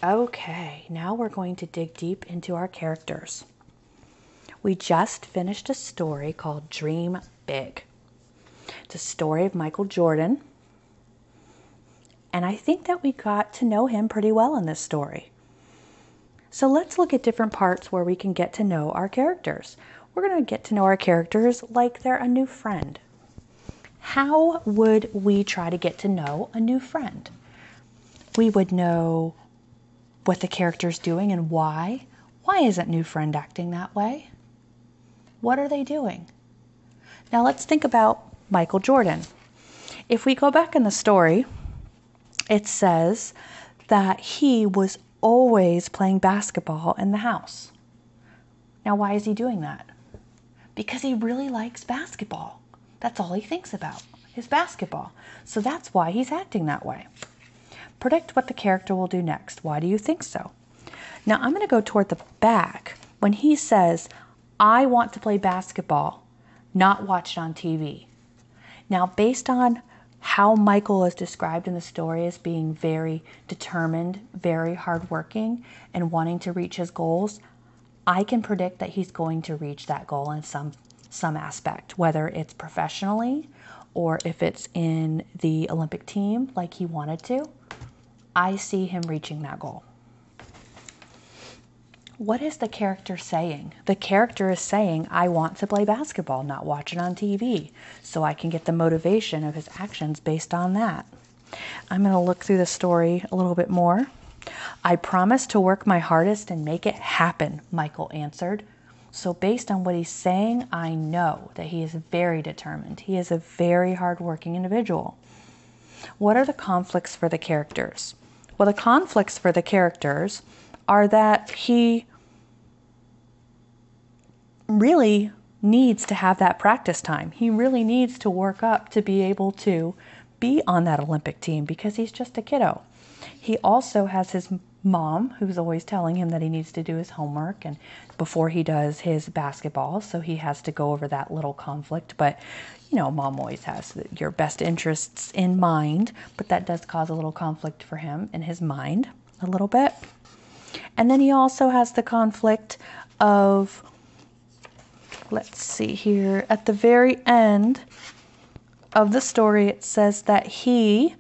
Okay, now we're going to dig deep into our characters. We just finished a story called Dream Big. It's a story of Michael Jordan, and I think that we got to know him pretty well in this story. So let's look at different parts where we can get to know our characters. We're going to get to know our characters like they're a new friend. How would we try to get to know a new friend? We would know what the character's doing and why. Why isn't new friend acting that way? What are they doing? Now let's think about Michael Jordan. If we go back in the story, it says that he was always playing basketball in the house. Now why is he doing that? Because he really likes basketball. That's all he thinks about, is basketball. So that's why he's acting that way. Predict what the character will do next. Why do you think so? Now I'm going to go toward the back when he says, I want to play basketball, not watch it on TV. Now, based on how Michael is described in the story as being very determined, very hardworking, and wanting to reach his goals, I can predict that he's going to reach that goal in some aspect, whether it's professionally or if it's in the Olympic team like he wanted to. I see him reaching that goal. What is the character saying? The character is saying, I want to play basketball, not watch it on TV, so I can get the motivation of his actions based on that. I'm going to look through the story a little bit more. I promise to work my hardest and make it happen, Michael answered. So based on what he's saying, I know that he is very determined. He is a very hardworking individual. What are the conflicts for the characters? Well, the conflicts for the characters are that he really needs to have that practice time. He really needs to work up to be able to be on that Olympic team because he's just a kiddo. He also has his mom who's always telling him that he needs to do his homework and before he does his basketball, so he has to go over that little conflict. But you know, mom always has your best interests in mind, but that does cause a little conflict for him in his mind a little bit. And then he also has the conflict of, let's see here, at the very end of the story, it says that he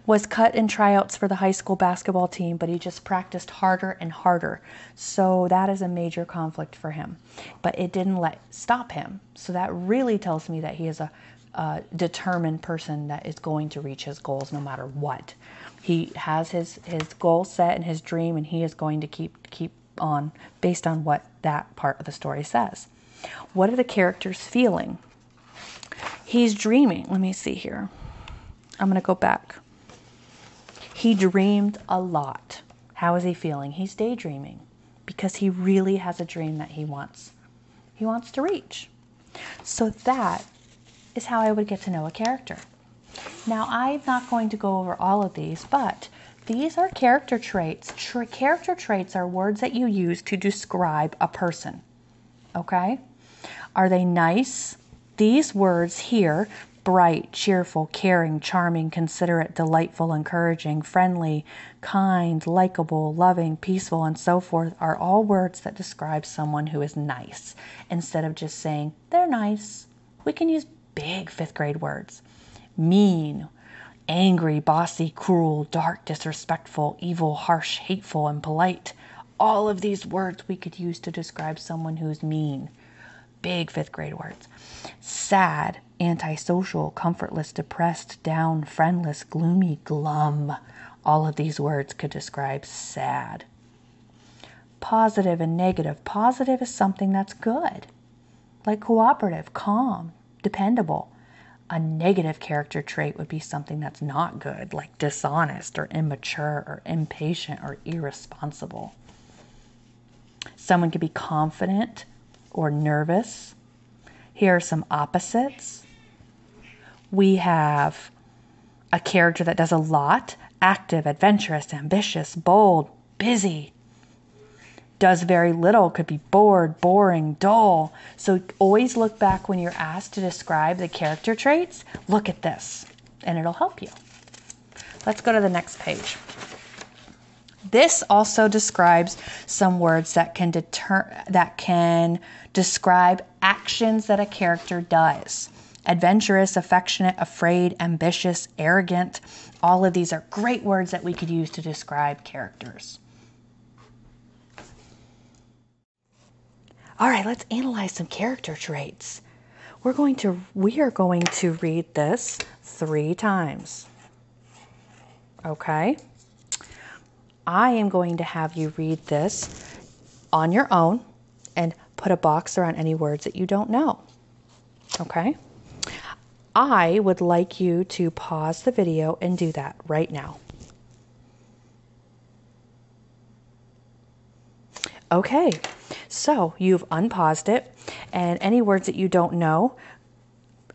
was cut in tryouts for the high school basketball team, but he just practiced harder and harder. So that is a major conflict for him. But it didn't stop him. So that really tells me that he is a determined person that is going to reach his goals no matter what. He has his goal set and his dream, and he is going to keep on based on what that part of the story says. What are the characters feeling? He's dreaming. Let me see here. I'm going to go back. He dreamed a lot. How is he feeling? He's daydreaming because he really has a dream that he wants to reach. So that is how I would get to know a character. Now, I'm not going to go over all of these, but these are character traits. Character traits are words that you use to describe a person. Okay? Are they nice? These words here, bright, cheerful, caring, charming, considerate, delightful, encouraging, friendly, kind, likable, loving, peaceful, and so forth, are all words that describe someone who is nice. Instead of just saying, they're nice, we can use big fifth grade words. Mean, angry, bossy, cruel, dark, disrespectful, evil, harsh, hateful, and polite. All of these words we could use to describe someone who's mean. Big fifth grade words. Sad, antisocial, comfortless, depressed, down, friendless, gloomy, glum. All of these words could describe sad. Positive and negative. Positive is something that's good, like cooperative, calm, dependable. A negative character trait would be something that's not good, like dishonest or immature or impatient or irresponsible. Someone could be confident or nervous. Here are some opposites. We have a character that does a lot: active, adventurous, ambitious, bold, busy. Does very little, could be bored, boring, dull. So always look back when you're asked to describe the character traits. Look at this, and it'll help you. Let's go to the next page. This also describes some words that can describe actions that a character does. Adventurous, affectionate, afraid, ambitious, arrogant. All of these are great words that we could use to describe characters. All right, let's analyze some character traits. We are going to read this 3 times. Okay? I am going to have you read this on your own and put a box around any words that you don't know. Okay? I would like you to pause the video and do that right now. Okay, so you've unpaused it, and any words that you don't know,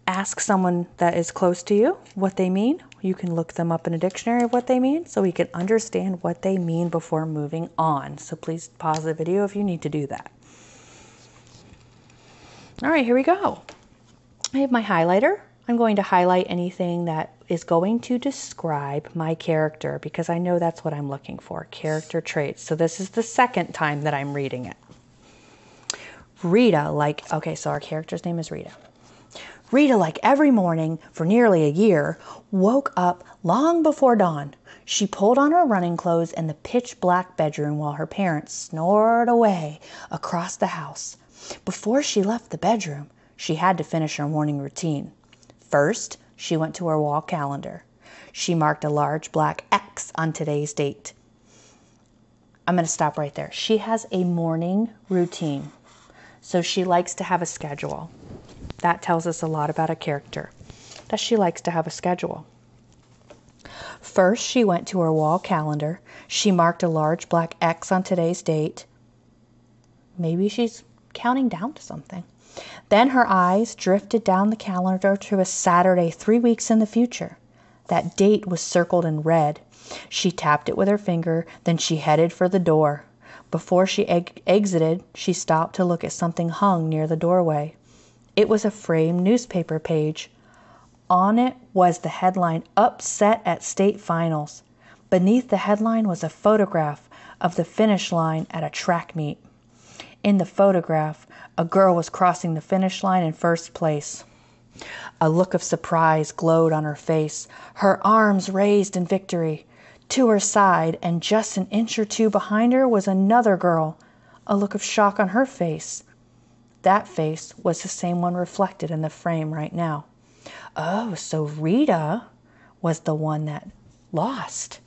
ask someone that is close to you what they mean. You can look them up in a dictionary of what they mean so we can understand what they mean before moving on. So please pause the video if you need to do that. All right, here we go. I have my highlighter. I'm going to highlight anything that is going to describe my character because I know that's what I'm looking for, character traits. So this is the second time that I'm reading it. Rita, so our character's name is Rita. Rita, like every morning for nearly a year, woke up long before dawn. She pulled on her running clothes in the pitch-black bedroom while her parents snored away across the house. Before she left the bedroom, she had to finish her morning routine. First, she went to her wall calendar. She marked a large black X on today's date. I'm going to stop right there. She has a morning routine, so she likes to have a schedule. That tells us a lot about a character, that she likes to have a schedule. First, she went to her wall calendar. She marked a large black X on today's date. Maybe she's counting down to something. Then her eyes drifted down the calendar to a Saturday 3 weeks in the future. That date was circled in red. She tapped it with her finger, then she headed for the door. Before she exited, she stopped to look at something hung near the doorway. It was a framed newspaper page. On it was the headline, "Upset at State Finals." Beneath the headline was a photograph of the finish line at a track meet. In the photograph, a girl was crossing the finish line in first place. A look of surprise glowed on her face, her arms raised in victory. To her side, and just an inch or two behind her, was another girl, a look of shock on her face. That face was the same one reflected in the frame right now. Oh, so Rita was the one that lost.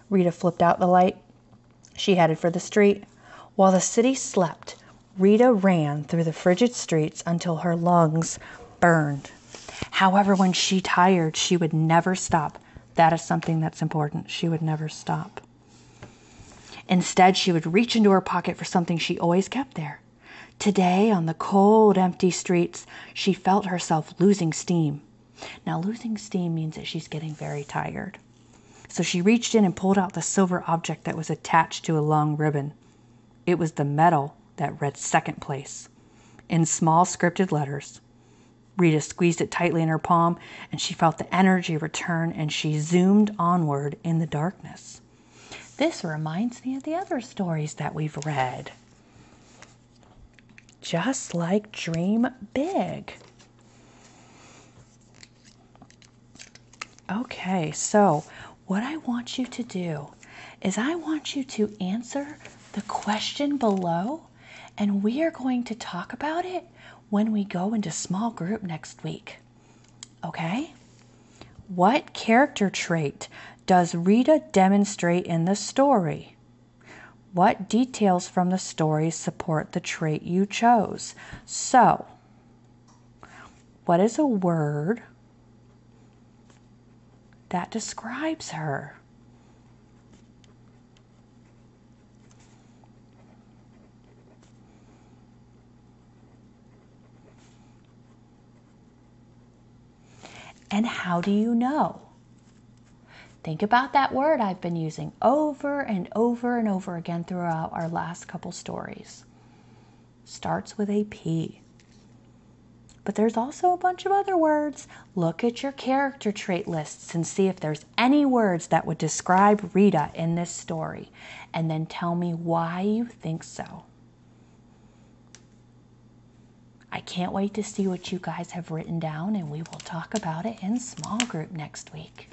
Rita flipped out the light. She headed for the street. While the city slept, Rita ran through the frigid streets until her lungs burned. However, when she tired, she would never stop. That is something that's important. She would never stop. Instead, she would reach into her pocket for something she always kept there. Today, on the cold, empty streets, she felt herself losing steam. Now, losing steam means that she's getting very tired. So she reached in and pulled out the silver object that was attached to a long ribbon. It was the medal that read second place, in small scripted letters. Rita squeezed it tightly in her palm, and she felt the energy return, and she zoomed onward in the darkness. This reminds me of the other stories that we've read. Just like Dream Big. Okay, so what I want you to do is I want you to answer the question below, and we are going to talk about it when we go into small group next week. Okay? What character trait does Rita demonstrate in the story? What details from the story support the trait you chose? So, what is a word that describes her? And how do you know? Think about that word I've been using over and over and over again throughout our last couple stories. Starts with a P. But there's also a bunch of other words. Look at your character trait lists and see if there's any words that would describe Rita in this story. And then tell me why you think so. I can't wait to see what you guys have written down, and we will talk about it in small group next week.